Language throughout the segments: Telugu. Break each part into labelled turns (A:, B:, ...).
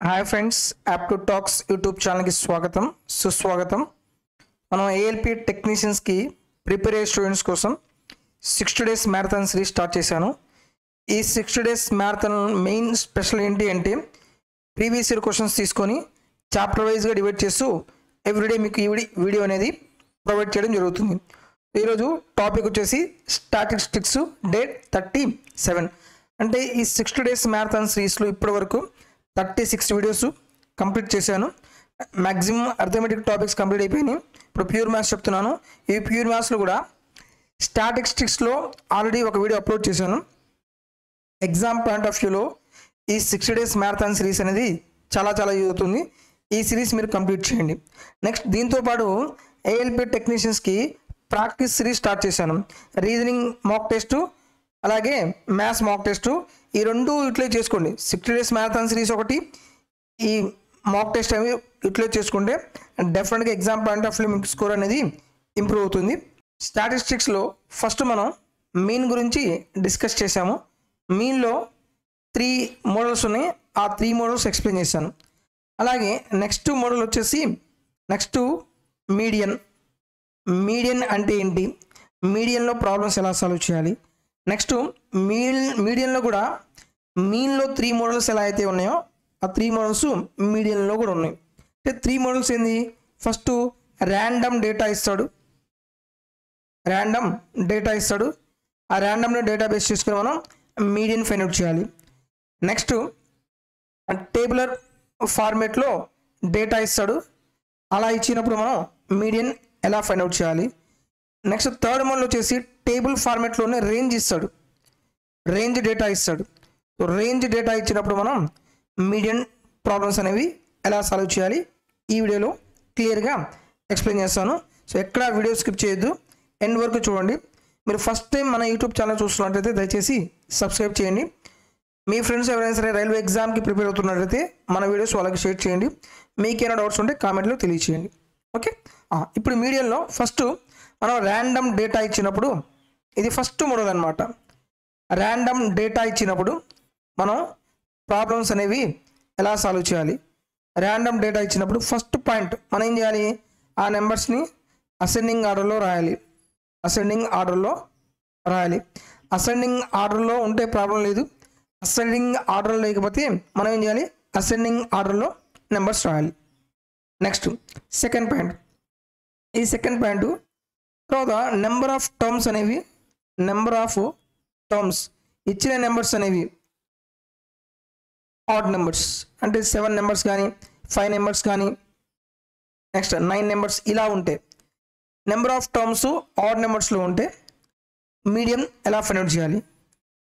A: Hi friends, app to talks YouTube ఛానల్కి స్వాగతం సుస్వాగతం. మనం ఏఎల్పి టెక్నీషియన్స్కి ప్రిపేర్ అయ్యే స్టూడెంట్స్ కోసం 60 డేస్ మ్యారథాన్ సిరీస్ స్టార్ట్ చేశాను. ఈ 60 డేస్ మ్యారథాన్ మెయిన్ స్పెషల్ ఏంటి అంటే ప్రీవియస్ ఇయర్ క్వశ్చన్స్ తీసుకొని చాప్టర్ వైజ్గా డివైడ్ చేస్తూ ఎవ్రీడే మీకు ఈ వీడియో అనేది ప్రొవైడ్ చేయడం జరుగుతుంది. ఈరోజు టాపిక్ వచ్చేసి స్టాటిస్టిక్స్ డే 37. అంటే ఈ 60 డేస్ మ్యారథాన్ సిరీస్లో ఇప్పటి వరకు 36 వీడియోస్ కంప్లీట్ చేశాను. మ్యాక్సిమం అర్థమెటిక్ టాపిక్స్ కంప్లీట్ అయిపోయినాయి. ఇప్పుడు ప్యూర్ మ్యాథ్స్ చెప్తున్నాను. ఈ ప్యూర్ మ్యాథ్స్లో కూడా స్టాటిస్టిక్స్లో ఆల్రెడీ ఒక వీడియో అప్లోడ్ చేశాను. ఎగ్జామ్ పాయింట్ ఆఫ్ వ్యూలో ఈ 60 డేస్ మ్యారథాన్ సిరీస్ అనేది చాలా యూజ్ అవుతుంది. ఈ సిరీస్ మీరు కంప్లీట్ చేయండి. నెక్స్ట్ దీంతోపాటు ఏఎల్పి టెక్నీషియన్స్కి ప్రాక్టీస్ సిరీస్ స్టార్ట్ చేశాను. రీజనింగ్ మాక్ టెస్ట్ అలాగే మ్యాథ్స్ మాక్ టెస్ట్ ఈ రెండు యూటిలైజ్ చేసుకోండి. 60 డేస్ మ్యారథాన్ సిరీస్ ఒకటి, ఈ మాక్ టెస్ట్ అవి యూటిలైజ్ చేసుకుంటే డెఫినెట్గా ఎగ్జామ్ పాయింట్ ఆఫ్ వ్యూ మీకు స్కోర్ అనేది ఇంప్రూవ్ అవుతుంది. స్టాటిస్టిక్స్లో ఫస్ట్ మనం మీన్ గురించి డిస్కస్ చేశాము. మీన్లో 3 మోడల్స్ ఉన్నాయి. ఆ 3 మోడల్స్ ఎక్స్ప్లెయిన్ చేశాను. అలాగే నెక్స్ట్ మోడల్ వచ్చేసి మీడియన్. మీడియన్ అంటే ఏంటి, మీడియన్లో ప్రాబ్లమ్స్ ఎలా సాల్వ్ చేయాలి, నెక్స్ట్ మీడియన్లో కూడా మీన్లో 3 మోడల్స్ ఎలా అయితే ఉన్నాయో ఆ 3 మోడల్స్ మీడియన్లో కూడా ఉన్నాయి. అంటే 3 మోడల్స్ ఏంది, ఫస్ట్ ర్యాండమ్ డేటా ఇస్తాడు. ఆ ర్యాండమ్ని డేటా బేస్ చేసుకుని మనం మీడియన్ ఫైండ్ అవుట్ చేయాలి. నెక్స్ట్ టేబులర్ ఫార్మేట్లో డేటా ఇస్తాడు. అలా ఇచ్చినప్పుడు మనం మీడియన్ ఎలా ఫైండ్ అవుట్ చేయాలి. నెక్స్ట్ థర్డ్ మోడల్ వచ్చేసి టేబుల్ ఫార్మేట్లోనే రేంజ్ ఇస్తాడు. రేంజ్ డేటా ఇస్తాడు. రేంజ్ డేటా ఇచ్చినప్పుడు మనం మీడియన్ ప్రాబ్లమ్స్ అనేవి ఎలా సాల్వ్ చేయాలి ఈ వీడియోలో క్లియర్గా ఎక్స్ప్లెయిన్ చేస్తాను. సో ఎక్కడ వీడియో స్కిప్ చేయొద్దు, ఎండ్ వరకు చూడండి. మీరు ఫస్ట్ టైం మన యూట్యూబ్ ఛానల్ చూస్తున్నట్లయితే దయచేసి సబ్స్క్రైబ్ చేయండి. మీ ఫ్రెండ్స్ ఎవరైనా సరే రైల్వే ఎగ్జామ్కి ప్రిపేర్ అవుతున్నట్లయితే మన వీడియోస్ వాళ్ళకి షేర్ చేయండి. మీకేమైనా డౌట్స్ ఉంటే కామెంట్లో తెలియచేయండి. ఓకే, ఇప్పుడు మీడియన్లో ఫస్ట్ మనం ర్యాండమ్ డేటా ఇచ్చినప్పుడు, ఇది ఫస్ట్ మోడల్ అనమాట. ర్యాండమ్ డేటా ఇచ్చినప్పుడు మనం ప్రాబ్లమ్స్ అనేవి ఎలా సాల్వ్ చేయాలి. ర్యాండమ్ డేటా ఇచ్చినప్పుడు ఫస్ట్ పాయింట్ మనం ఏం చేయాలి, ఆ నెంబర్స్ని అసెండింగ్ ఆర్డర్లో రాయాలి. అసెండింగ్ ఆర్డర్లో ఉంటే ప్రాబ్లం లేదు. అసెండింగ్ ఆర్డర్ లేకపోతే మనం ఏం చేయాలి, అసెండింగ్ ఆర్డర్లో నెంబర్స్ రాయాలి. Next second point. ఈ సెకండ్ పాయింట్ తర్వాత నెంబర్ ఆఫ్ టర్మ్స్ ఇచ్చిన నెంబర్స్ అనేవి ఆడ్ నెంబర్స్, అంటే 7 నెంబర్స్ కానీ 5 నెంబర్స్ కానీ నెక్స్ట్ 9 నెంబర్స్ ఇలా ఉంటే, నెంబర్ ఆఫ్ టర్మ్స్ ఆడ్ నెంబర్స్లో ఉంటే మీడియం ఎలా ఫైండ్ అవుట్ చేయాలి.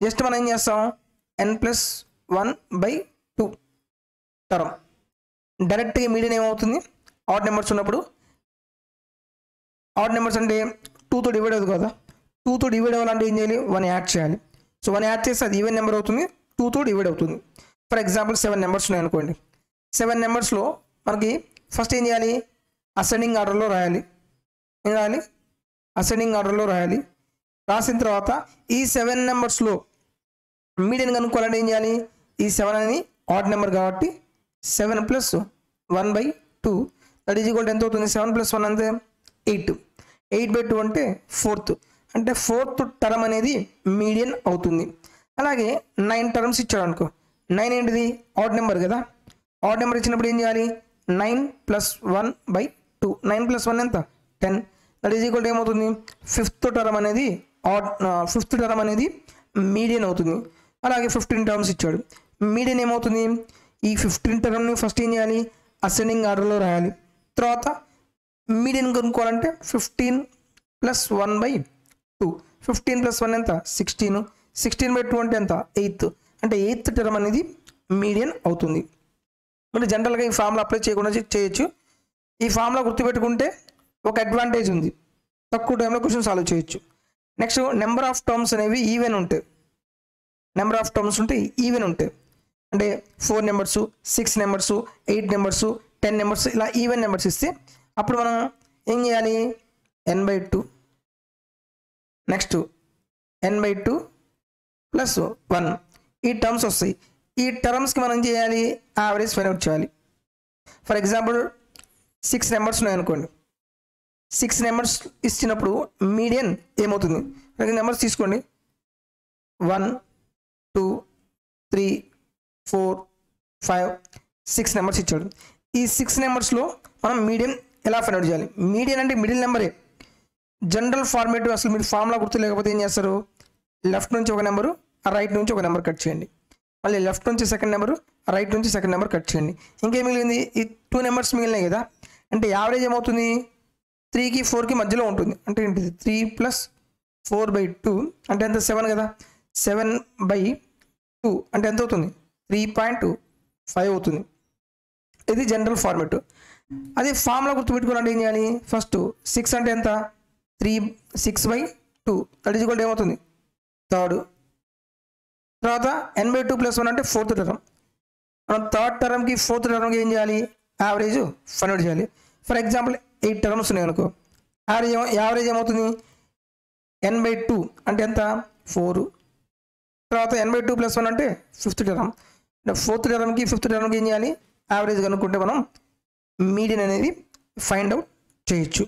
A: జస్ట్ మనం ఏం చేస్తాం, n+1/2 టర్మ్. డైరెక్ట్గా మీడియం ఏమవుతుంది, ఆడ్ నెంబర్స్ ఉన్నప్పుడు, ఆడ్ నెంబర్స్ అంటే 2తో డివైడ్ అవుతుంది కదా, 2తో డివైడ్ అవ్వాలంటే ఏం చేయాలి, 1 యాడ్ చేయాలి. సో 1 యాడ్ చేస్తే అది ఈవెన్ నెంబర్ అవుతుంది, 2తో డివైడ్ అవుతుంది. ఫర్ ఎగ్జాంపుల్ 7 నెంబర్స్ ఉన్నాయి అనుకోండి. 7 నెంబర్స్లో మనకి ఫస్ట్ ఏం చేయాలి, అసెండింగ్ ఆర్డర్లో రాయాలి. రాసిన తర్వాత ఈ 7 నెంబర్స్లో మీడియన్ కనుక్కోవాలంటే ఏం చేయాలి, ఈ 7 అనేది ఆడ్ నెంబర్ కాబట్టి 7+1/2 దట్ ఈజ్ ఈక్వల్ టు ఎంత అవుతుంది, 7+1 అంతే 8. 8/2 అంటే 4th, అంటే 4th టర్మ్ అనేది మీడియన్ అవుతుంది. అలాగే 9 టర్మ్స్ ఇచ్చాడు అనుకో, 9 ఏంటిది, ఆడ్ నెంబర్ కదా. ఆడ్ నెంబర్ ఇచ్చినప్పుడు ఏం చేయాలి, 9+1/2. 9+1 ఎంత, 10. దట్ ఈజ్ ఈక్వల్ టు ఏమవుతుంది, 5th టర్మ్ అనేది మీడియన్ అవుతుంది. అలాగే 15 టర్మ్స్ ఇచ్చాడు, మీడియన్ ఏమవుతుంది, ఈ 15 టర్మ్ని ఫస్ట్ ఏం చేయాలి, అసెండింగ్ ఆర్డర్లో రాయాలి. తర్వాత మీడియన్ కనుక్కోవాలంటే 15+1/2. 15+1 ఎంత, 16. 16/2 అంటే ఎంత, 8. అంటే 8th టర్మ్ అనేది మీడియన్ అవుతుంది. మరి జనరల్గా ఈ ఫార్ములా అప్లై చేయకుండా చేయొచ్చు. ఈ ఫార్ములా గుర్తుపెట్టుకుంటే ఒక అడ్వాంటేజ్ ఉంది, తక్కువ టైంలో క్వశ్చన్ సాల్వ్ చేయొచ్చు. నెక్స్ట్ నెంబర్ ఆఫ్ టర్మ్స్ అనేవి ఈవెన్ ఉంటాయి. అంటే 4 నెంబర్స్, 6 నెంబర్స్, 8 నెంబర్స్, 10 నెంబర్స్ ఇలా ఈవెన్ నెంబర్స్ ఇస్తే అప్పుడు మనం ఏం చేయాలి, n/2 నెక్స్ట్ n/2 +1 ఈ టర్మ్స్ వస్తాయి. ఈ టర్మ్స్కి మనం ఏం చేయాలి, యావరేజ్ ఫైండ్ అవుట్ చేయాలి. ఫర్ ఎగ్జాంపుల్ 6 నెంబర్స్ ఉన్నాయనుకోండి. 6 నెంబర్స్ ఇచ్చినప్పుడు మీడియన్ ఏమవుతుంది? నెంబర్స్ తీసుకోండి. 1 2 3 4 5 6 నెంబర్స్ ఇచ్చాడు. ఈ 6 నెంబర్స్లో మనం మీడియన్ ఎలా ఫైండ్ అవుట్ చేయాలి? మీడియన్ అంటే మిడిల్ నెంబరే. జనరల్ ఫార్మేట్ అసలు మీరు ఫార్ములా గుర్తు లేకపోతే ఏం చేస్తారు, లెఫ్ట్ నుంచి ఒక నెంబరు, రైట్ నుంచి ఒక నెంబర్ కట్ చేయండి. మళ్ళీ లెఫ్ట్ నుంచి సెకండ్ నెంబరు, రైట్ నుంచి సెకండ్ నెంబర్ కట్ చేయండి. ఇంకేం మిగిలింది? ఈ 2 నెంబర్స్ మిగిలినాయి కదా. అంటే యావరేజ్ ఏమవుతుంది? 3కి 4కి మధ్యలో ఉంటుంది. అంటే ఏంటిది? 3 + 4/2 అంటే ఎంత? 7 కదా. 7/2 అంటే ఎంత అవుతుంది? 3.5 అవుతుంది. ఇది జనరల్ ఫార్మేట్. అదే ఫార్ములా గుర్తుపెట్టుకోవాలంటే ఏం చేయాలి? ఫస్ట్ 6 అంటే ఎంత? 6/2 దట్ ఈజ్ ఈక్వల్ టు ఏమవుతుంది? థర్డ్. తర్వాత n/2 + 1 అంటే ఫోర్త్ టర్మ్. మనం థర్డ్ టర్మ్కి ఫోర్త్ టర్మ్కి ఏం చేయాలి? యావరేజ్ ఫైండ్ అవుట్ చేయాలి. ఫర్ ఎగ్జాంపుల్ 8 టర్మ్స్ ఉన్నాయి అనుకో. యావరేజ్ ఏమవుతుంది? n/2 అంటే ఎంత? 4. తర్వాత n/2 + 1 అంటే ఫిఫ్త్ టర్మ్. అంటే ఫోర్త్ టర్మ్కి ఫిఫ్త్ టర్మ్కి ఏం చేయాలి? యావరేజ్ కనుక్కుంటే మనం మీడియన్ అనేది ఫైండ్ అవుట్ చేయొచ్చు.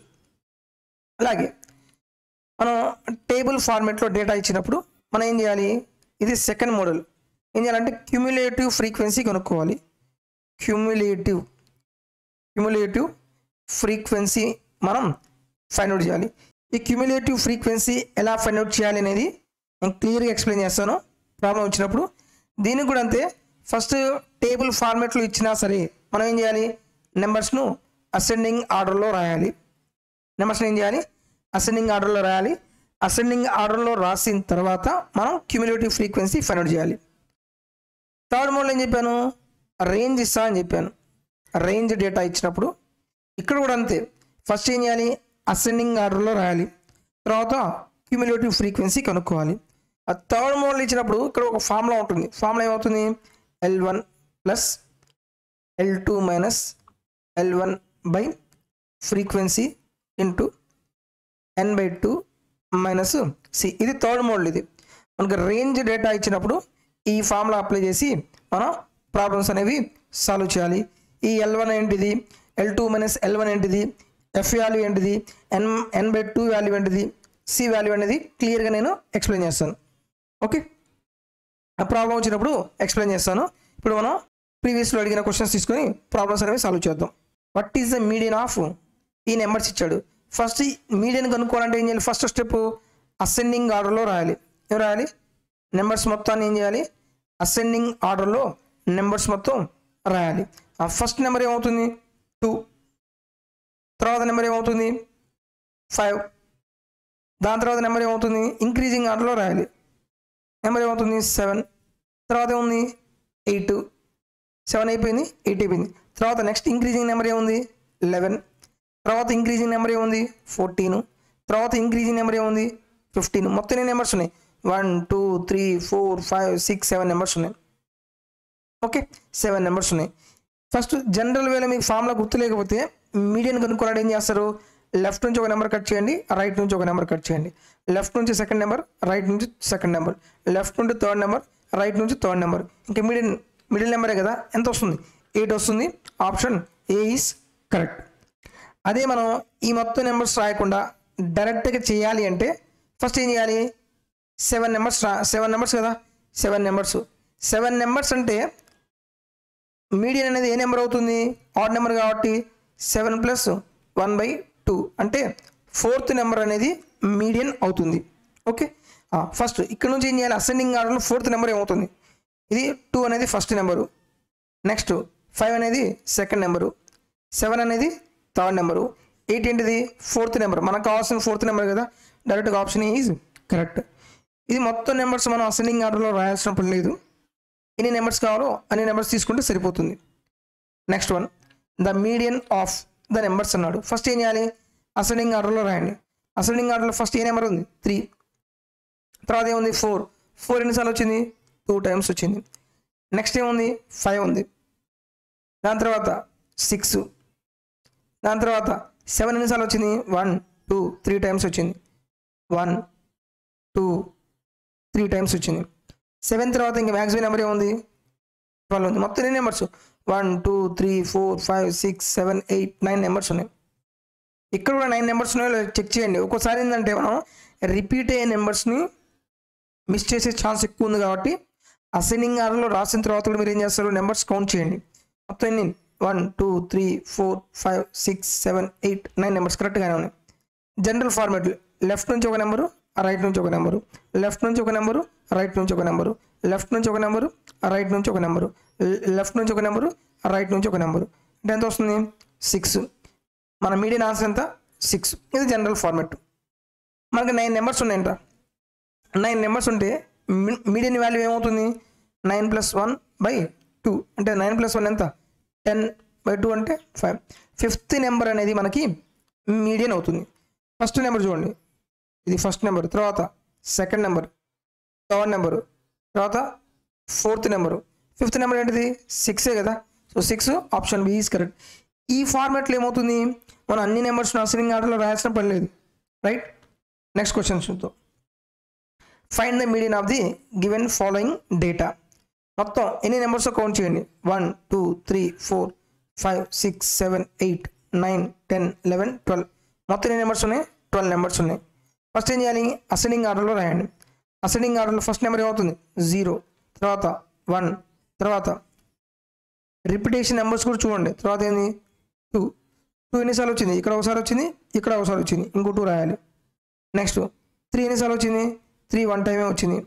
A: అలాగే మనం టేబుల్ ఫార్మేట్లో డేటా ఇచ్చినప్పుడు మనం ఏం చేయాలి? ఇది సెకండ్ మోడల్. ఏం చేయాలంటే క్యుములేటివ్ ఫ్రీక్వెన్సీ కనుక్కోవాలి. క్యుములేటివ్ ఫ్రీక్వెన్సీ మనం ఫైండ్ అవుట్ చేయాలి. ఈ క్యుములేటివ్ ఫ్రీక్వెన్సీ ఎలా ఫైండ్ అవుట్ చేయాలి అనేది నేను క్లియర్గా ఎక్స్ప్లెయిన్ చేస్తాను ప్రాబ్లం వచ్చినప్పుడు. దీనికి కూడా అంతే. ఫస్ట్ టేబుల్ ఫార్మేట్లో ఇచ్చినా సరే మనం ఏం చేయాలి? నెంబర్స్ను అసెండింగ్ ఆర్డర్లో రాయాలి. నెంబర్స్ని ఏం చేయాలి? అసెండింగ్ ఆర్డర్లో రాయాలి. అసెండింగ్ ఆర్డర్లో రాసిన తర్వాత మనం క్యుములేటివ్ ఫ్రీక్వెన్సీ ఫైండ్ అవుట్ చేయాలి. థర్డ్ మోడల్ ఏం చెప్పాను? రేంజ్ ఇస్తా అని చెప్పాను. రేంజ్ డేటా ఇచ్చినప్పుడు ఇక్కడ కూడా అంతే. ఫస్ట్ ఏం చేయాలి? అసెండింగ్ ఆర్డర్లో రాయాలి. తర్వాత క్యుములేటివ్ ఫ్రీక్వెన్సీ కనుక్కోవాలి. ఆ థర్డ్ మోడల్ ఇచ్చినప్పుడు ఇక్కడ ఒక ఫార్ములా ఉంటుంది. ఫార్ములా ఏమవుతుంది? L1 + L2 - L1 by frequency into n/2 - C. ఇది థర్డ్ మోడల్. ఇది మనకు రేంజ్ డేటా ఇచ్చినప్పుడు ఈ ఫార్ములా అప్లై చేసి మనం ప్రాబ్లమ్స్ అనేవి సాల్వ్ చేయాలి. ఈ L1 ఏంటిది, L2 - L1 ఏంటిది, F వాల్యూ ఏంటిది, n/2 వాల్యూ ఏంటిది, C వాల్యూ అనేది క్లియర్గా నేను ఎక్స్ప్లెయిన్ చేస్తాను. ఓకే, ఆ ప్రాబ్లం వచ్చినప్పుడు ఎక్స్ప్లెయిన్ చేస్తాను. ఇప్పుడు మనం ప్రీవియస్లో అడిగిన క్వశ్చన్స్ తీసుకొని ప్రాబ్లమ్స్ అనేవి సాల్వ్ చేద్దాం. What is the median of ఈ నెంబర్స్ ఇచ్చాడు. ఫస్ట్ మీడియన్ కనుక్కోవాలంటే ఏం చేయాలి? ఫస్ట్ స్టెప్ అసెండింగ్ ఆర్డర్లో రాయాలి. ఏం రాయాలి? నెంబర్స్ మొత్తాన్ని ఏం చేయాలి? అసెండింగ్ ఆర్డర్లో నెంబర్స్ మొత్తం రాయాలి. ఆ ఫస్ట్ నెంబర్ ఏమవుతుంది? 2. తర్వాత నెంబర్ ఏమవుతుంది? 5. దాని తర్వాత నెంబర్ ఏమవుతుంది? ఇంక్రీజింగ్ ఆర్డర్లో రాయాలి. నెంబర్ ఏమవుతుంది? 7. తర్వాత ఏముంది? 8. 7 అయిపోయింది, 8 అయిపోయింది. తర్వాత నెక్స్ట్ ఇంక్రీజింగ్ నెంబర్ ఏముంది? 11. తర్వాత ఇంక్రీజింగ్ నెంబర్ ఏముంది? 14. తర్వాత ఇంక్రీజింగ్ నెంబర్ ఏముంది? 15. మొత్తం ఎన్ని నెంబర్స్ ఉన్నాయి? 1 2 3 4 5 6 7 నెంబర్స్ ఉన్నాయి. ఓకే, 7 నెంబర్స్ ఉన్నాయి. ఫస్ట్ జనరల్ వేలో మీకు ఫార్ములా గుర్తు లేకపోతే మీడియన్ కనుక్కోవాలంటే ఏం చేస్తారు? లెఫ్ట్ నుంచి ఒక నెంబర్ కట్ చేయండి, రైట్ నుంచి ఒక నెంబర్ కట్ చేయండి. లెఫ్ట్ నుంచి సెకండ్ నెంబర్, రైట్ నుంచి సెకండ్ నెంబర్, లెఫ్ట్ నుండి థర్డ్ నెంబర్, రైట్ నుంచి థర్డ్ నెంబర్. ఇంకా మిడిల్ నెంబరే కదా, ఎంత వస్తుంది? 8 వస్తుంది. Option A is correct. అదే మనం ఈ మొత్తం నెంబర్స్ రాయకుండా డైరెక్ట్గా చేయాలి అంటే ఫస్ట్ ఏం చేయాలి? 7 నెంబర్స్ 7 నెంబర్స్ కదా, 7 నెంబర్స్ అంటే మీడియన్ అనేది ఏ నెంబర్ అవుతుంది? ఆడ్ నెంబర్ కాబట్టి 7 + 1/2 అంటే ఫోర్త్ నెంబర్ అనేది మీడియన్ అవుతుంది. ఓకే, ఫస్ట్ ఇక్కడ నుంచి ఏం చేయాలి? అసెండింగ్ ఆర్డర్లో ఫోర్త్ నెంబర్ ఏమవుతుంది? ఇది 2 అనేది ఫస్ట్ నెంబరు, నెక్స్ట్ 5 అనేది సెకండ్ నెంబరు, 7 అనేది థర్డ్ నెంబరు, 8 ఏంటిది? Fourth number. మనకు కావాల్సిన ఫోర్త్ నెంబర్ కదా, డైరెక్ట్గా ఆప్షన్ ఈజ్ కరెక్ట్. ఇది మొత్తం నెంబర్స్ మనం అసెండింగ్ ఆర్డర్లో రాయాల్సిన పని లేదు. ఎన్ని నెంబర్స్ కావాలో అన్ని నెంబర్స్ తీసుకుంటే సరిపోతుంది. Next one, the median of the numbers అన్నాడు. ఫస్ట్ ఏం చేయాలి? అసెండింగ్ ఆర్డర్లో రాయండి. అసెండింగ్ ఆర్డర్లో ఫస్ట్ ఏ నెంబర్ ఉంది? 3. తర్వాత ఏముంది? 4 ఎన్నిసార్లు వచ్చింది? 2 టైమ్స్ వచ్చింది. నెక్స్ట్ ఏముంది? 5 ఉంది. దాని తర్వాత 6. దాని తర్వాత 7 ఎన్నిసార్లు వచ్చింది? 1 2 3 టైమ్స్ వచ్చింది. 1 2 3 టైమ్స్ వచ్చింది. 7 తర్వాత ఇంకా మ్యాక్సిమం నెంబర్ ఏముంది? 12 ఉంది. మొత్తం ఎన్ని నెంబర్స్? 1 2 3 4 5 6 7 8 9 నెంబర్స్ ఉన్నాయి. ఇక్కడ కూడా 9 నెంబర్స్ ఉన్నాయో చెక్ చేయండి. ఒక్కోసారి ఏంటంటే మనం రిపీట్ అయ్యే నెంబర్స్ని మిస్ చేసే ఛాన్స్ ఎక్కువ ఉంది కాబట్టి అసెండింగ్ ఆర్డర్లో రాసిన తర్వాత కూడా మీరు ఏం చేస్తారు, నెంబర్స్ కౌంట్ చేయండి. మొత్తం ఎన్ని? 1 2 3 4 5 6 7 8 9 నెంబర్స్ కరెక్ట్గానే ఉన్నాయి. జనరల్ ఫార్మాట్ లెఫ్ట్ నుంచి ఒక నెంబరు, రైట్ నుంచి ఒక నెంబరు, లెఫ్ట్ నుంచి ఒక నెంబరు, రైట్ నుంచి ఒక నెంబరు, లెఫ్ట్ నుంచి ఒక నెంబరు, రైట్ నుంచి ఒక నెంబరు, లెఫ్ట్ నుంచి ఒక నెంబరు, రైట్ నుంచి ఒక నెంబరు. అంటే ఎంత వస్తుంది? 6. మన మీడియన్ ఆన్సర్ ఎంత? 6. ఇది జనరల్ ఫార్మాట్. మనకి 9 నెంబర్స్ ఉన్నాయంట. 9 నెంబర్స్ ఉంటే మీడియన్ వాల్యూ ఏమవుతుంది? 9 + 1 / 2 అంటే 9 + 1 ఎంత? 10/2 అంటే 5. 5th నెంబర్ అనేది మనకి మీడియన్ అవుతుంది. ఫస్ట్ నెంబర్ చూడండి, ఇది ఫస్ట్ నెంబర్, తర్వాత సెకండ్ నెంబర్, థర్డ్ నెంబరు, తర్వాత 4th నెంబరు, 5th నెంబర్ ఏంటిది? 6 కదా. So 6 option B is correct. ఈ ఫార్మాట్లో ఏమవుతుంది, మనం అన్ని నెంబర్స్ని అసెండింగ్ ఆర్డర్లో రాయాల్సిన పని లేదు, రైట్. నెక్స్ట్ క్వశ్చన్ చూద్దాం. Find the median of the given following data. మొత్తం ఎన్ని నెంబర్స్ కౌంట్ చేయండి? 1 2 3 4 5 6 7 8 9 10 11 12. మొత్తం ఎన్ని నెంబర్స్ ఉన్నాయి? 12 నెంబర్స్ ఉన్నాయి. ఫస్ట్ ఏం చేయాలి? అసెండింగ్ ఆర్డర్లో రాయండి. అసెండింగ్ ఆర్డర్లో ఫస్ట్ నెంబర్ ఏమవుతుంది? 0, తర్వాత 1, తర్వాత రిపిటేషన్ నెంబర్స్ కూడా చూడండి. తర్వాత ఏంది? 2 ఎన్నిసార్లు వచ్చింది? ఇక్కడ ఒకసారి వచ్చింది, ఇక్కడ ఒకసారి వచ్చింది, ఇంకో 2 రాయాలి. నెక్స్ట్ 3 ఎన్నిసార్లు వచ్చింది? 3 1 టైమే వచ్చింది.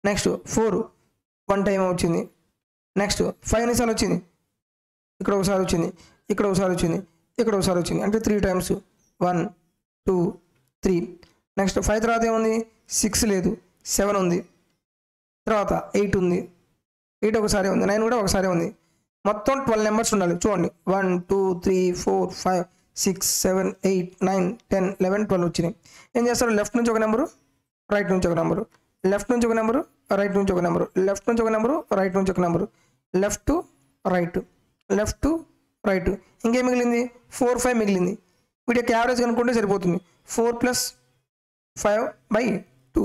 A: నెక్స్ట్ 4 1 టైమే వచ్చింది. నెక్స్ట్ 5 ఎన్నిసార్లు వచ్చింది? ఇక్కడ ఒకసారి వచ్చింది, ఇక్కడ ఒకసారి వచ్చింది, ఇక్కడ ఒకసారి వచ్చింది, అంటే 3 టైమ్స్. 1 2 3. నెక్స్ట్ 5 తర్వాత ఏముంది? 6 లేదు, 7 ఉంది, తర్వాత 8 ఉంది, 8 ఒకసారి ఉంది, 9 కూడా ఒకసారి ఉంది. మొత్తం 12 నెంబర్స్ ఉండాలి. చూడండి 1 2 3 4 5 6 7 8 9 10 11 12 వచ్చినాయి. ఏం చేస్తారు? లెఫ్ట్ నుంచి ఒక నెంబరు, రైట్ నుంచి ఒక నెంబరు, లెఫ్ట్ నుంచి ఒక నెంబరు, రైట్ నుంచి ఒక నెంబరు, లెఫ్ట్ నుంచి ఒక నెంబరు, రైట్ నుంచి ఒక number, left to right, left to right. ఇంకేం మిగిలింది? 4 5 మిగిలింది. వీటికి యావరేజ్ కనుక్కుంటే సరిపోతుంది. 4 + 5/2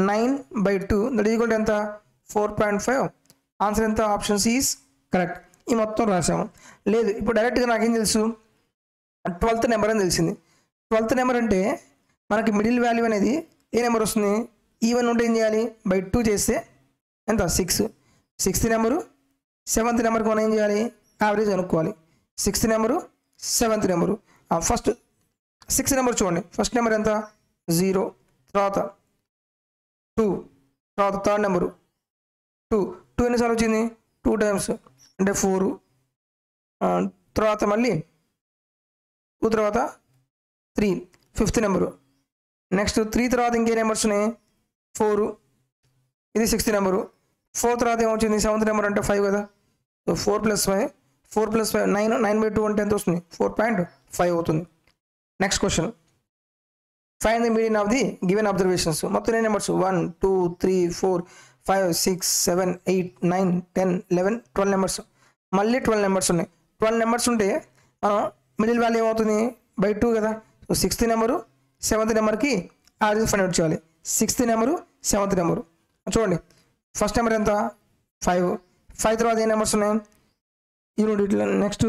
A: 9/2 దట్ ఈజ్ ఈక్వల్ టు ఎంత? 4.5. ఆన్సర్ ఎంత? Option C is correct. ఈ మొత్తం రాసాము. లేదు ఇప్పుడు డైరెక్ట్గా నాకేం తెలుసు? 12th నెంబర్ అని తెలిసింది. 12th నెంబర్ అంటే మనకి మిడిల్ వాల్యూ అనేది ఏ నెంబర్ వస్తుంది? ఈవెన్ ఉంటే ఏం చేయాలి? /2 చేస్తే ఎంత? 6. 6th నెంబరు 7th నెంబర్కి మనం ఏం చేయాలి? యావరేజ్ కనుక్కోవాలి. 6th number 7th number. First 6th number చూడండి. ఫస్ట్ నెంబర్ ఎంత? 0, తర్వాత 2, తర్వాత థర్డ్ నెంబరు 2 ఎన్నిసార్లు వచ్చింది? 2 టైమ్స్ అంటే 4. తర్వాత మళ్ళీ 2 తర్వాత 3 5th నెంబరు. నెక్స్ట్ 3 తర్వాత ఇంకే నెంబర్స్ ఉన్నాయి? 4, ఇది 6th నెంబరు. 4 తర్వాత ఏమొచ్చింది? 7th నెంబర్ అంటే 5 కదా. సో 4 + 5 9 9/2 అంటే ఎంత వస్తుంది? 4.5 అవుతుంది. Next question. Find the median of the given observations. మొత్తం ఎన్ని నెంబర్స్? 1 2 3 4 5 6 7 8 9 10 11 12 నెంబర్స్. మళ్ళీ 12 నెంబర్స్ ఉన్నాయి. 12 నెంబర్స్ ఉంటే మనం మిడిల్ వాల్యూ ఏమవుతుంది? /2 కదా. సో 6th నెంబరు 7th నెంబర్కి యావరేజ్ ఫైండ్ అవుట్ చేయాలి. 6th number 7th number. చూడండి ఫస్ట్ నెంబర్ ఎంత? 5 తర్వాత ఏ నెంబర్స్ ఉన్నాయి? యూనిట్. నెక్స్ట్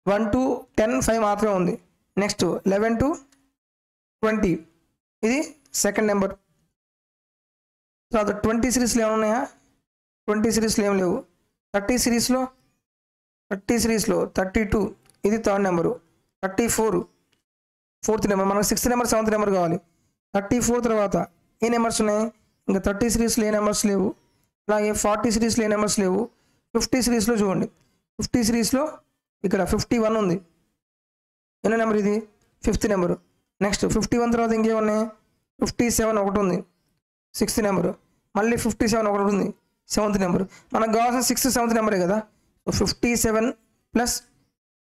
A: 1 to 10 5 మాత్రమే ఉంది. నెక్స్ట్ 11 to 20 ఇది సెకండ్ నెంబర్. తర్వాత 20 సిరీస్లో ఏమైనా ఉన్నాయా? 20 సిరీస్లో ఏం లేవు. 30 సిరీస్లో 32 ఇది థర్డ్ నెంబరు. 34 4th number. మనకు 6th నెంబర్ 7th నెంబర్ కావాలి. 34 తర్వాత ఏ నెంబర్స్ ఉన్నాయి? ఇంకా 30 సిరీస్లో ఏ నెంబర్స్ లేవు. అలాగే 40 సిరీస్లో ఏ నెంబర్స్ లేవు. 50 సిరీస్లో చూడండి. 50 సిరీస్లో ఇక్కడ 51 ఉంది. ఎన్నో నెంబర్ ఇది? 5th number. నెక్స్ట్ 51 తర్వాత ఇంకేమున్నాయి? 57 ఒకటి ఉంది, 6th నెంబరు. మళ్ళీ 57 ఒకటి ఉంది, 7th నెంబరు. మనకు కావాల్సిన 6th 7th నెంబరే కదా. సో 57 +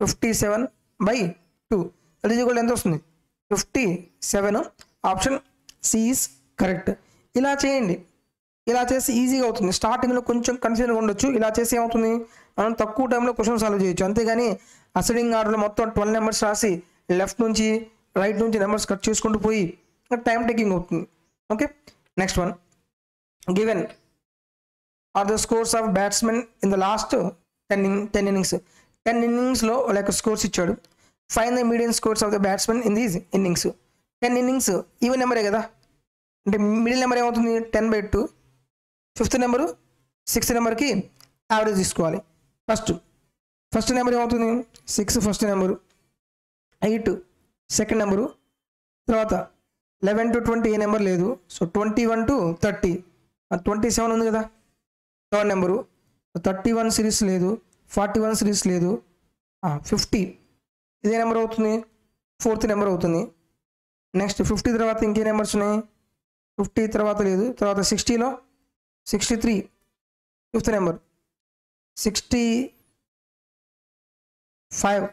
A: 57/2 అది కూడా ఎంత వస్తుంది? 57. Option C is correct. ఇలా చేయండి. ఇలా చేసి ఈజీగా అవుతుంది. స్టార్టింగ్లో కొంచెం కన్ఫ్యూజన్గా ఉండొచ్చు. ఇలా చేసి ఏమవుతుంది? మనం తక్కువ టైంలో క్వశ్చన్ సాల్వ్ చేయొచ్చు. అంతేగాని అసెండింగ్ ఆర్డర్లో మొత్తం 12 నెంబర్స్ రాసి లెఫ్ట్ నుంచి రైట్ నుంచి నెంబర్స్ కట్ చేసుకుంటూ పోయి టైం టేకింగ్ అవుతుంది. Okay next one. Given are the scores of batsmen in the last 10 innings. 10 innings like scores ఇచ్చాడు. Fine the median scores of the batsmen in these innings. 10 innings even నెంబరే కదా, అంటే మిడిల్ నెంబర్ ఏమవుతుంది 10/2, ఫిఫ్త్ నెంబరు 6th నెంబర్కి యావరేజ్ తీసుకోవాలి. ఫస్ట్ నెంబర్ ఏమవుతుంది 6 ఫస్ట్ నెంబరు, 8 సెకండ్ నెంబరు, తర్వాత 11 to 20 ఏ నెంబర్ లేదు. సో 21 to 30, 27 ఉంది కదా థర్డ్ నెంబరు, 31 సిరీస్ లేదు, 41 సిరీస్ లేదు, 50 ఇదే నెంబర్ అవుతుంది, 4th నెంబర్ అవుతుంది. నెక్స్ట్ 50 తర్వాత ఇంకే నెంబర్స్ ఉన్నాయి, 50 తర్వాత లేదు. తర్వాత 60లో 63 5th నెంబర్, 65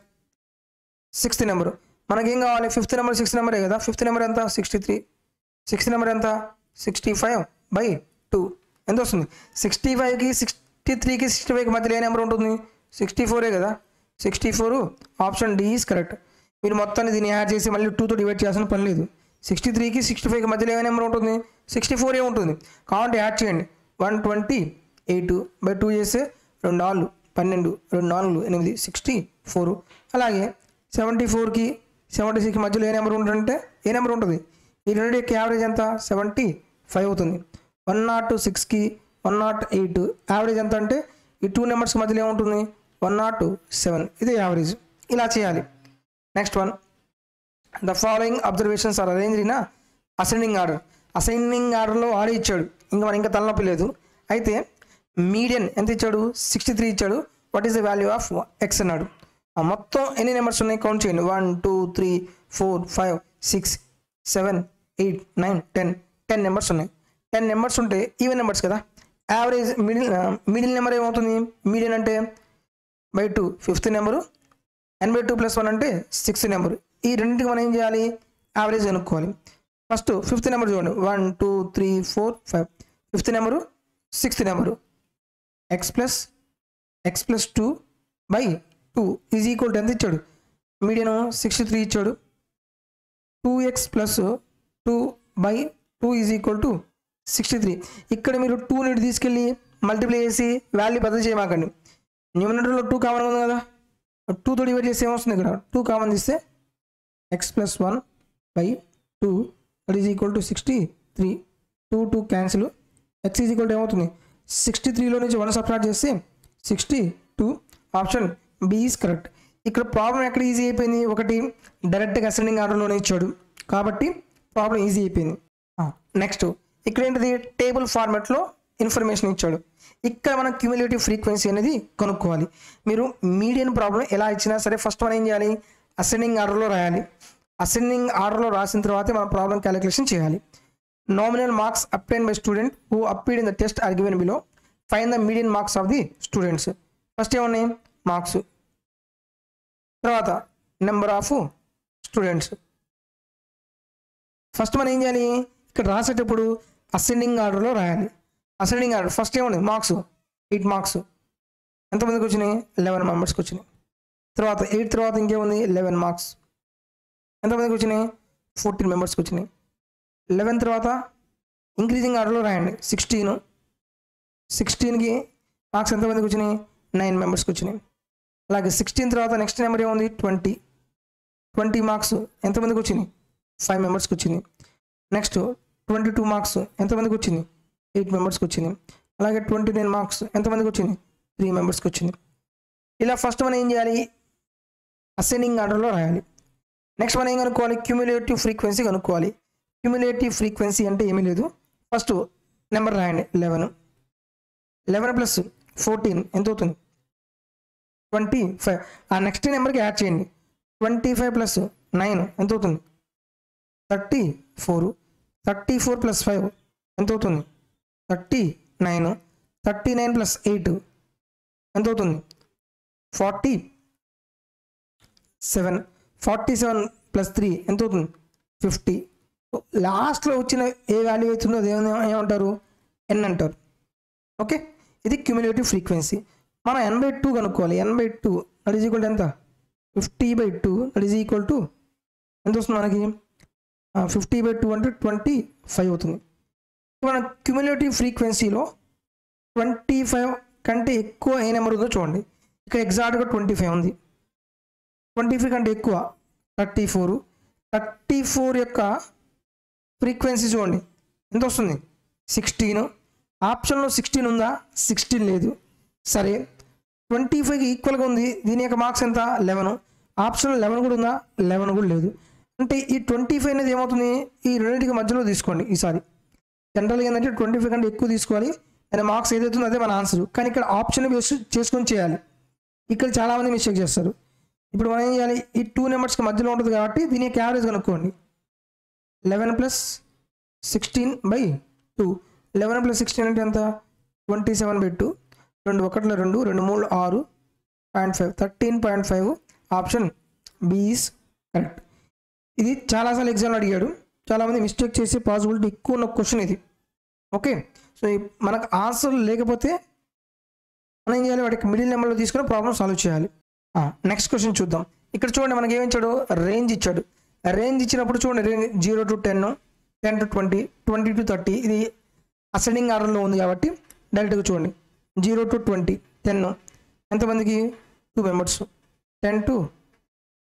A: 6th నెంబరు. మనకేం కావాలి 5th నెంబర్ 6th నెంబరే కదా. 5th నెంబర్ ఎంత 63, 6th నెంబర్ ఎంత 65/2 ఎంత వస్తుంది. 65కి 63కి 65కి మధ్యలో ఏ నెంబర్ ఉంటుంది 64 కదా. 64 ఆప్షన్ డి ఈజ్ కరెక్ట్. మీరు మొత్తాన్ని దీన్ని యాడ్ చేసి మళ్ళీ 2తో డివైడ్ చేయాల్సిన పని లేదు. 63కి 65కి మధ్యలో ఏ నెంబర్ ఉంటుంది 64 ఉంటుంది కాబట్టి యాడ్ చేయండి. 128/2 చేస్తే 2 4 12, 2 4 8 64. అలాగే 74కి 76కి మధ్యలో ఏ నెంబర్ ఉంటుందంటే ఏ నెంబర్ ఉంటుంది, ఈ రెండు యొక్క యావరేజ్ ఎంత 75 అవుతుంది. 106కి 108 యావరేజ్ ఎంత అంటే ఈ 2 నెంబర్స్కి మధ్యలో ఏముంటుంది 107, ఇదే యావరేజ్. ఇలా చేయాలి. Next one, the following observations are arranged in ascending order. Ascending ఆర్డర్లో ఆడే ఇచ్చాడు, ఇంకా తలనొప్పి లేదు. అయితే మీడియన్ ఎంత ఇచ్చాడు 63 ఇచ్చాడు. What is the value of X అన్నాడు. మొత్తం ఎన్ని నెంబర్స్ ఉన్నాయి కౌంట్ చేయండి. 1 2 3 4 5 6 7 8 9 10 నెంబర్స్ ఉన్నాయి. 10 నెంబర్స్ ఉంటే ఈవెన్ నెంబర్స్ కదా. యావరేజ్ మిడిల్ నెంబర్ ఏమవుతుంది, మీడియన్ అంటే /2 5th నెంబరు, n/2 + 1 అంటే 6th నెంబరు. ఈ రెండింటికి మనం ఏం చేయాలి యావరేజ్ కనుక్కోవాలి. ఫస్ట్ 5th నెంబర్ చూడండి 1 2 3 4 5, 5th number 6th number, x + 2/2 is equal to ఎంత ఇచ్చాడు, మీడియన్ 63 ఇచ్చాడు. 2x + 2/2 is equal to 63. ఇక్కడ మీరు 2ని తీసుకెళ్ళి మల్టిప్లై చేసి వాల్యూ బదులు చేయమాకండి. న్యూమినేటర్లో 2 కామన్ ఉంది కదా, 2తో డివైడ్ చేస్తే ఏమొస్తుంది, ఇక్కడ 2 కామన్ తీస్తే x + 1/2 that is equal to 63. 2 cancel, x is equal to ఏమవుతుంది 63లో నుంచి 1 సబ్ట్రాక్ట్ చేస్తే 62. Option B is correct. ఇక్కడ ప్రాబ్లం ఎక్కడ ఈజీ అయిపోయింది, ఒకటి డైరెక్ట్గా అసెండింగ్ ఆర్డర్లోనే ఇచ్చాడు కాబట్టి ప్రాబ్లం ఈజీ అయిపోయింది. నెక్స్ట్ ఇక్కడ ఏంటిది టేబుల్ ఫార్మాట్లో ఇన్ఫర్మేషన్ ఇచ్చాడు. ఇక్కడ మనం క్యూములేటివ్ ఫ్రీక్వెన్సీ అనేది కనుక్కోవాలి. మీరు మీడియన్ ప్రాబ్లం ఎలా ఇచ్చినా సరే ఫస్ట్ మనం ఏం చేయాలి అసెండింగ్ ఆర్డర్లో రాయాలి. అసెండింగ్ ఆర్డర్లో రాసిన తర్వాతే మనం ప్రాబ్లం క్యాలిక్యులేషన్ చేయాలి. Nominal marks obtained by student who appeared in the test are given below. Find the median marks of the students. First ఏమున్నాయి మార్క్స్, తర్వాత నెంబర్ ఆఫ్ స్టూడెంట్స్. ఫస్ట్ మనం ఏం చేయాలి ఇక్కడ రాసేటప్పుడు అసెండింగ్ ఆర్డర్లో రాయాలి. అసెండింగ్ ఆర్డర్ ఫస్ట్ ఏముంది మార్క్స్ 8 మార్క్స్ ఎంతమందికి వచ్చినాయి 11 మెంబర్స్కి వచ్చినాయి. తర్వాత 8 తర్వాత ఇంకేముంది 11 మార్క్స్ ఎంతమందికి వచ్చినాయి 14 మెంబర్స్కి వచ్చినాయి. 11 తర్వాత ఇంక్రీజింగ్ ఆర్డర్లో రాయండి 16కి మార్క్స్ ఎంతమందికి వచ్చినాయి 9 మెంబర్స్కి వచ్చినాయి. అలాగే 16 తర్వాత నెక్స్ట్ నెంబర్ ఏముంది 20 మార్క్స్ ఎంతమందికి వచ్చినాయి 5 మెంబర్స్కి వచ్చింది. నెక్స్ట్ 22 మార్క్స్ ఎంతమందికి వచ్చింది 8 మెంబర్స్కి వచ్చింది. అలాగే 29 మార్క్స్ ఎంతమందికి వచ్చింది 3 మెంబర్స్కి వచ్చింది. ఇలా ఫస్ట్ మనం ఏం చేయాలి అసెండింగ్ ఆర్డర్లో రాయాలి. నెక్స్ట్ మనం ఏం కనుక్కోవాలి క్యూములేటివ్ ఫ్రీక్వెన్సీ కనుక్కోవాలి. క్యూములేటివ్ ఫ్రీక్వెన్సీ అంటే ఏమీ లేదు, ఫస్ట్ నెంబర్ రాయండి 11 + 14 ఎంత అవుతుంది 25. ఆ నెక్స్ట్ నెంబర్కి యాడ్ చేయండి 25 + 9 ఎంత అవుతుంది 34. 34 + 5 ఎంత అవుతుంది 39. 39 + 8 ఎంత అవుతుంది 47. 47 + 3 ఎంత అవుతుంది 50. లాస్ట్లో వచ్చిన ఏ వాల్యూ అవుతుందో అది ఏమంటారు n అంటారు. ఓకే, ఇది క్యూములేటివ్ ఫ్రీక్వెన్సీ. మనం n/2 కనుక్కోవాలి. n/2 that is equal to ఎంత 50/2 దట్ ఈజ్ ఈక్వల్ టు ఎంత వస్తుంది మనకి 50/2 అంటే 25 అవుతుంది. మనం క్యూములేటివ్ ఫ్రీక్వెన్సీలో 25 కంటే ఎక్కువ ఏ నెంబర్ ఉందో చూడండి. ఇక్కడ ఎగ్జాక్ట్గా 25 ఉంది. 25 కంటే ఎక్కువ 34. 34 యొక్క ఫ్రీక్వెన్సీ చూడండి ఎంత వస్తుంది, 16. ఆప్షన్లో 16 ఉందా, 16 లేదు. సరే 25కి ఈక్వల్గా ఉంది, దీని యొక్క మార్క్స్ ఎంత, 11. ఆప్షన్లో 11 కూడా ఉందా, 11 కూడా లేదు. అంటే ఈ 25 అనేది ఏమవుతుంది, ఈ రెండింటికి మధ్యలో తీసుకోండి. ఈసారి జనరల్గా ఏంటంటే 25 కంటే ఎక్కువ తీసుకోవాలి, అనే మార్క్స్ ఏదైతుందో అదే మన ఆన్సర్. కానీ ఇక్కడ ఆప్షన్ బేస్ చేసుకొని చేయాలి. ఇక్కడ చాలామంది మిస్టేక్ చేస్తారు. ఇప్పుడు మనం ఏం చేయాలి, ఈ 2 నెంబర్స్కి మధ్యలో ఉంటుంది కాబట్టి దీని యొక్క యావరేజ్ కనుక్కోండి. 11 + 16/2. 11 + 16 అంటే ఎంత, 27/2. 2 1 2, 2 3 6.5, 13.5. Option B is correct. ఇది చాలాసార్లు ఎగ్జామ్లో అడిగాడు, చాలామంది మిస్టేక్ చేసే పాసిబిలిటీ ఎక్కువ ఉన్న క్వశ్చన్ ఇది. ఓకే, సో మనకు ఆన్సర్ లేకపోతే మనం ఏం చేయాలి, వాటికి మిడిల్ నెంబర్లో తీసుకుని ప్రాబ్లమ్ సాల్వ్ చేయాలి. నెక్స్ట్ క్వశ్చన్ చూద్దాం. ఇక్కడ చూడండి మనకి ఏమి ఇచ్చాడు, రేంజ్ ఇచ్చాడు. రేంజ్ ఇచ్చినప్పుడు చూడండి, రేంజ్ 0 to 10, 10 to 20, 20 to 30. ఇది అసెండింగ్ ఆర్డర్లో ఉంది కాబట్టి డైరెక్ట్గా చూడండి. 0 to 20, 10 ఎంతమందికి, 2 మెంబర్స్. 10 to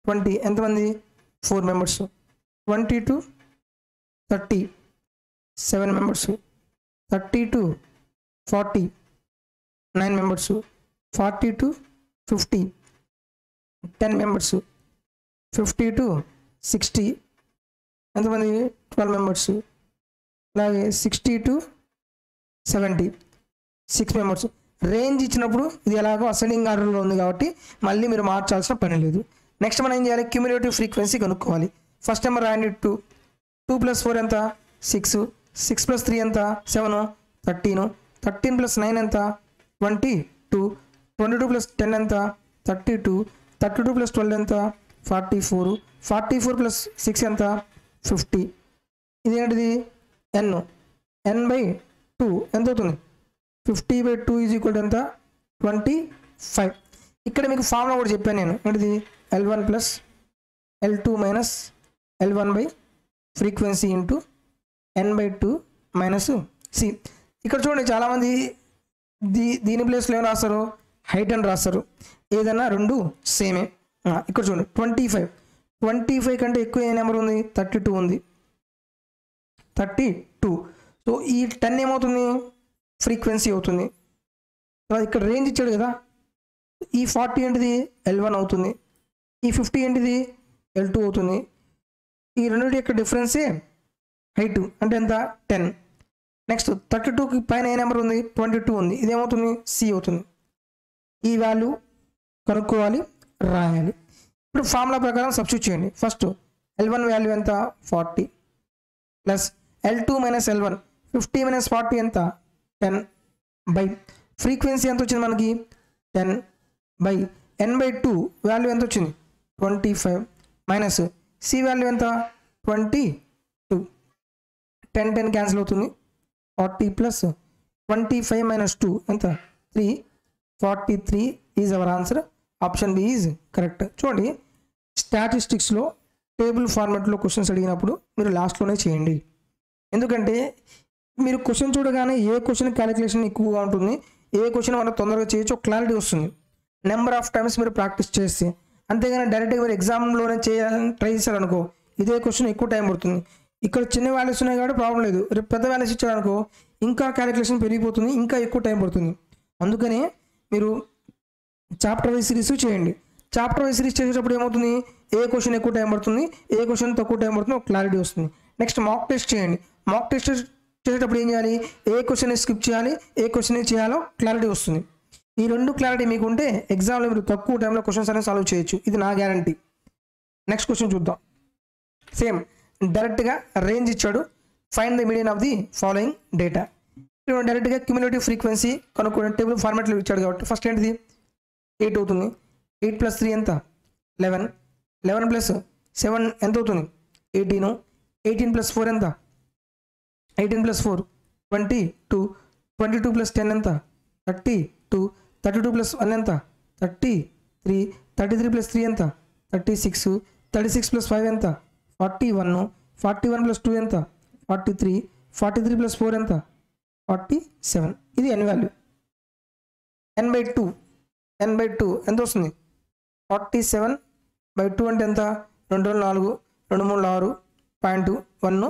A: 20 ఎంతమంది, 4 members. 20 to 30, 7 members. 30 to 40, 9 members. 40 to 50, 10 members. 50 to 60 ఎంతమంది, 12 మెంబర్స్. అలాగే 60 to 70, 6 మెంబర్స్. రేంజ్ ఇచ్చినప్పుడు ఇది ఎలాగో అసెండింగ్ ఆర్డర్లో ఉంది కాబట్టి మళ్ళీ మీరు మార్చాల్సిన పని లేదు. నెక్స్ట్ మనం ఏం చేయాలి, క్యూములేటివ్ ఫ్రీక్వెన్సీ కనుక్కోవాలి. ఫస్ట్ నెంబర్ రాయండి, 2. 2 + 4 ఎంత, 6. 6 + 3 ఎంత, 7. 13. 13 + 9 ఎంత, 22. 22 + 10 ఎంత, 32. 32 + 12 ఎంత, 44. 44 + 6 ఎంత, 50. ఇదేంటిది, n/2 ఎంత అవుతుంది, 50/2 = ఎంత, 25. ఇక్కడ మీకు ఫార్ములా కూడా చెప్పాను నేను, ఏంటిది, L1 + L2 - L1 frequency into n/2 - c. ఇక్కడ చూడండి చాలామంది దీని ప్లేస్లో ఏం రాస్తారు, హైట్ అని రాస్తారు. ఏదైనా రెండు సేమే. ఇక్కడ చూడండి 25. 25 కంటే ఎక్కువ ఏ నెంబర్ ఉంది, 32 ఉంది. 32. సో ఈ 10 ఏమవుతుంది, ఫ్రీక్వెన్సీ అవుతుంది. ఇక్కడ రేంజ్ ఇచ్చాడు కదా, ఈ 40 ఏంటిది, L1 అవుతుంది. ఈ 50 ఏంటిది, L2 అవుతుంది. ఈ రెండింటి యొక్క డిఫరెన్సే హైట్, అంటే ఎంత, 10. నెక్స్ట్ 32కి పైన ఏ నెంబర్ ఉంది, 22 ఉంది. ఇదేమవుతుంది, సి అవుతుంది. ఈ వాల్యూ కనుక్కోవాలి, రాయాలి. ఇప్పుడు ఫార్ములా ప్రకారం సబ్స్టిట్యూట్ చేయండి. ఫస్ట్ L1 వాల్యూ ఎంత, 40 ప్లస్ L2 - L1. 50 - 40 ఎంత, 10 బై ఫ్రీక్వెన్సీ ఎంత వచ్చింది మనకి, 10 బై n/2 వాల్యూ ఎంత వచ్చింది, 25 మైనస్ సి వాల్యూ ఎంత, 22. 10 10 క్యాన్సిల్ అవుతుంది. 40 + 25 - 2 ఎంత, 3. 43 is our answer. Option B is correct. చూడండి, స్టాటిస్టిక్స్లో టేబుల్ ఫార్మాట్లో క్వశ్చన్స్ అడిగినప్పుడు మీరు లాస్ట్లోనే చేయండి. ఎందుకంటే మీరు క్వశ్చన్ చూడగానే ఏ క్వశ్చన్ క్యాలిక్యులేషన్ ఎక్కువగా ఉంటుంది, ఏ క్వశ్చన్ మనం తొందరగా చేయొచ్చు, క్లారిటీ వస్తుంది నెంబర్ ఆఫ్ టైమ్స్ మీరు ప్రాక్టీస్ చేస్తే. అంతేగాని డైరెక్ట్గా మీరు ఎగ్జామ్లోనే చేయాలని ట్రై చేశారనుకో, ఇదే క్వశ్చన్ ఎక్కువ టైం పడుతుంది. ఇక్కడ చిన్న వాల్యూస్ ఉన్నాయి కాబట్టి ప్రాబ్లం లేదు. రేపు పెద్ద వాల్యూస్ ఇచ్చారనుకో ఇంకా క్యాలిక్యులేషన్ పెరిగిపోతుంది, ఇంకా ఎక్కువ టైం పడుతుంది. అందుకనే మీరు చాప్టర్ వైజ్ సిరీస్ చేయండి. చాప్టర్ వైజ్ సిరీస్ చేసేటప్పుడు ఏమవుతుంది, ఏ క్వశ్చన్ ఎక్కువ టైం పడుతుంది, ఏ క్వశ్చన్ తక్కువ టైం పడుతుంది, ఒక క్లారిటీ వస్తుంది. నెక్స్ట్ మాక్ టెస్ట్ చేయండి. మాక్ టెస్ట్ చేసేటప్పుడు ఏం చేయాలి, ఏ క్వశ్చన్ స్కిప్ చేయాలి, ఏ క్వశ్చన్ చేయాలో క్లారిటీ వస్తుంది. ఈ రెండు క్లారిటీ మీకు ఉంటే ఎగ్జామ్లో మీరు తక్కువ టైంలో క్వశ్చన్స్ అనేవి సాల్వ్ చేయొచ్చు. ఇది నా గ్యారంటీ. నెక్స్ట్ క్వశ్చన్ చూద్దాం. సేమ్ డైరెక్ట్గా రేంజ్ ఇచ్చాడు, find the median of the following data. ఇప్పుడు డైరెక్ట్గా క్యూములేటివ్ ఫ్రీక్వెన్సీ కనుక్కోండి. టేబుల్ ఫార్మాట్లో ఇచ్చాడు కాబట్టి ఫస్ట్ ఏంటిది, 8 అవుతుంది. 8 + 3 ఎంత, 11. 11 + 7 ఎంత అవుతుంది, 18. 18 + 4 ఎంత, 18 + 4 22. 22 + 10 ఎంత, 32. 32 + 1 ఎంత, 33. 33 + 3 ఎంత, 36. 36 + 5 ఎంత, 41. 41 + 2 ఎంత, 43. 43 + 4 ఎంత, 47. ఇది n వాల్యూ. n/2 ఎంత వస్తుంది 47/2 అంటే ఎంత 2 4 2 3 6 1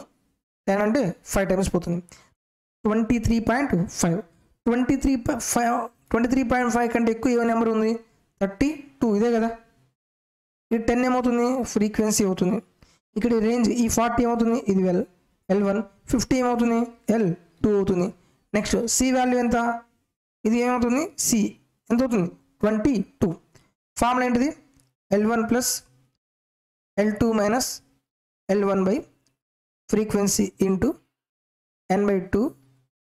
A: 10 అంటే 5 టైమ్స్ పోతుంది 23.5 23.5 కంటే ఎక్కువ ఏ నెంబర్ ఉంది 32 ఇదే కదా ఈ 10 ఏమవుతుంది ఫ్రీక్వెన్సీ అవుతుంది ఇక్కడ రేంజ్ ఈ 40 ఏమవుతుంది ఇది L1 50 ఏమవుతుంది L2 అవుతుంది నెక్స్ట్ సి వాల్యూ ఎంత ఇది ఏమవుతుంది సి ఎంత అవుతుంది 22 ఫార్ములా ఏంటిది L1 plus L2 minus L1 by frequency into n/2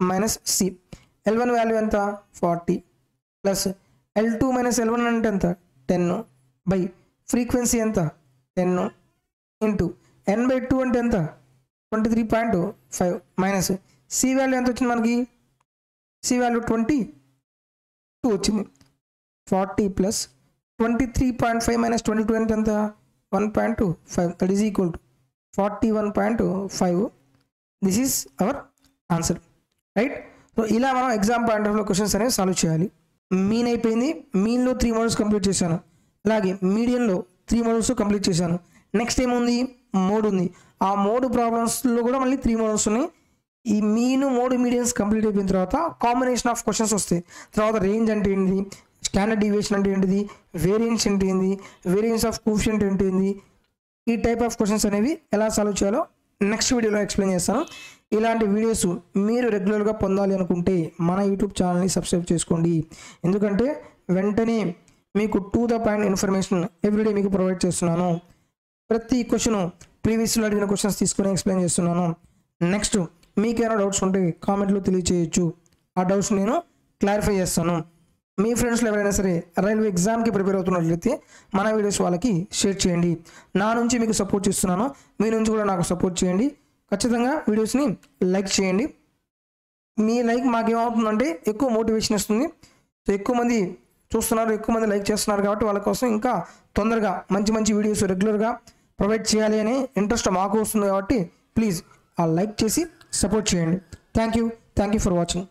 A: minus C L1 value ఎంత 40 ప్లస్ L2 మైనస్ L1 అంటే ఎంత 10 బై ఫ్రీక్వెన్సీ ఎంత 10 ఇంటూ n/2 అంటే ఎంత 23.5 మైనస్ సి వాల్యూ ఎంత వచ్చింది మనకి సి వాల్యూ 22 వచ్చింది 40 ప్లస్ 23.5 మైనస్ 22 అంటే ఎంత 1.25 that is equal to 41.5 this is our answer right so ఇలా మనం ఎగ్జామ్ పాయింట్ ఆఫ్ క్వశ్చన్స్ అనేవి సాల్వ్ చేయాలి మీన్ అయిపోయింది మీన్లో 3 మోడల్స్ కంప్లీట్ చేశాను అలాగే మీడియంలో 3 మోడల్స్ కంప్లీట్ చేశాను నెక్స్ట్ ఏముంది మోడ్ ఉంది ఆ మోడ్ ప్రాబ్లమ్స్లో కూడా మళ్ళీ 3 మోడల్స్ ఉన్నాయి ఈ మీను మోడ్ మీడియన్స్ కంప్లీట్ అయిపోయిన తర్వాత కాంబినేషన్ ఆఫ్ క్వశ్చన్స్ వస్తాయి తర్వాత రేంజ్ అంటే ఏంటిది స్టాండర్డ్ డీవియేషన్ అంటే ఏంటిది వేరియన్స్ అంటే ఏంది వేరియన్స్ ఆఫ్ కోఎఫిషియంట్ అంటే ఏంది ఈ టైప్ ఆఫ్ క్వశ్చన్స్ అనేవి ఎలా సాల్వ్ చేయాలో నెక్స్ట్ వీడియోలో ఎక్స్ప్లెయిన్ చేస్తాను ఇలాంటి వీడియోస్ మీరు రెగ్యులర్గా పొందాలి అనుకుంటే మన యూట్యూబ్ ఛానల్ని సబ్స్క్రైబ్ చేసుకోండి ఎందుకంటే వెంటనే మీకు to the point information everyday మీకు ప్రొవైడ్ చేస్తున్నాను ప్రతి క్వశ్చన్ ప్రీవియస్లో అడిగిన క్వశ్చన్స్ తీసుకొని ఎక్స్ప్లెయిన్ చేస్తున్నాను నెక్స్ట్ మీకేమైనా డౌట్స్ ఉంటే కామెంట్లో తెలియచేయచ్చు ఆ డౌట్స్ నేను క్లారిఫై చేస్తాను మీ ఫ్రెండ్స్లో ఎవరైనా సరే రైల్వే ఎగ్జామ్కి ప్రిపేర్ అవుతున్నట్లయితే మన వీడియోస్ వాళ్ళకి షేర్ చేయండి నా నుంచి మీకు సపోర్ట్ చేస్తున్నాను మీ నుంచి కూడా నాకు సపోర్ట్ చేయండి ఖచ్చితంగా వీడియోస్ని లైక్ చేయండి మీ లైక్ మాకేమవుతుందంటే ఎక్కువ మోటివేషన్ ఇస్తుంది సో ఎక్కువ మంది చూస్తున్నారు ఎక్కువ మంది లైక్ చేస్తున్నారు కాబట్టి వాళ్ళ కోసం ఇంకా తొందరగా మంచి మంచి వీడియోస్ రెగ్యులర్గా ప్రొవైడ్ చేయాలి అనే ఇంట్రెస్ట్ మాకు వస్తుంది కాబట్టి ప్లీజ్ ఆ లైక్ చేసి సపోర్ట్ చేయండి థ్యాంక్ యూ ఫర్ వాచింగ్